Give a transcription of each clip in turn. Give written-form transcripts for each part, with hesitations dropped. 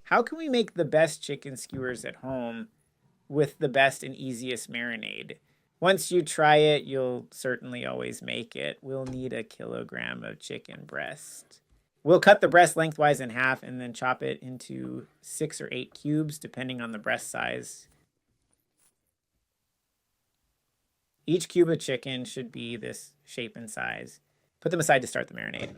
How can we make the best chicken skewers at home with the best and easiest marinade? Once you try it, you'll certainly always make it. We'll need a kilogram of chicken breast. We'll cut the breast lengthwise in half and then chop it into 6 or 8 cubes, depending on the breast size. Each cube of chicken should be this shape and size. Put them aside to start the marinade.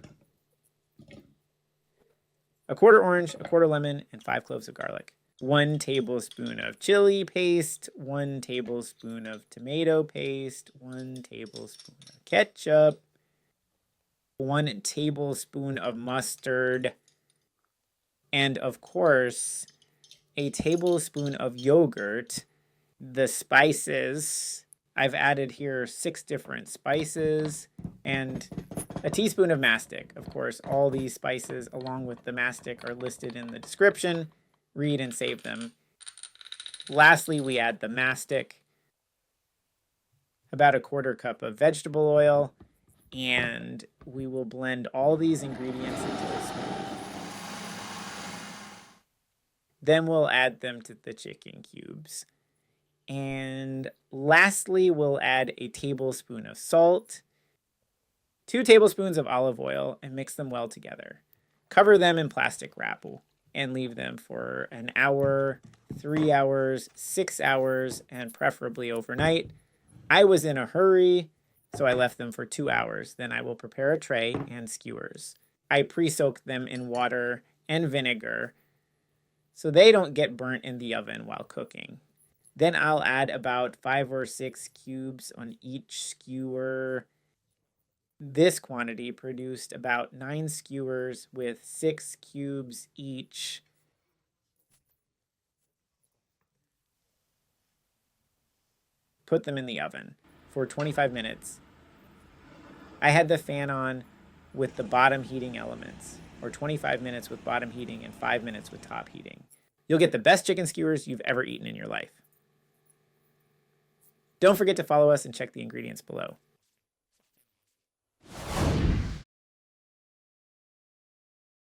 A quarter orange, a quarter lemon, and 5 cloves of garlic. 1 tablespoon of chili paste, 1 tablespoon of tomato paste, 1 tablespoon of ketchup, 1 tablespoon of mustard, and of course, a tablespoon of yogurt. The spices, I've added here 6 different spices and a teaspoon of mastic. Of course, all these spices along with the mastic are listed in the description. Read and save them. Lastly, we add the mastic, about a quarter cup of vegetable oil, and we will blend all these ingredients until smooth. Then we'll add them to the chicken cubes. And lastly, we'll add a tablespoon of salt, 2 tablespoons of olive oil, and mix them well together. Cover them in plastic wrap and leave them for an hour, 3 hours, 6 hours, and preferably overnight. I was in a hurry, so I left them for 2 hours. Then I will prepare a tray and skewers. I pre-soak them in water and vinegar so they don't get burnt in the oven while cooking. Then I'll add about 5 or 6 cubes on each skewer. This quantity produced about 9 skewers with 6 cubes each. Put them in the oven for 25 minutes. I had the fan on with the bottom heating elements, or 25 minutes with bottom heating and 5 minutes with top heating. You'll get the best chicken skewers you've ever eaten in your life. Don't forget to follow us and check the ingredients below.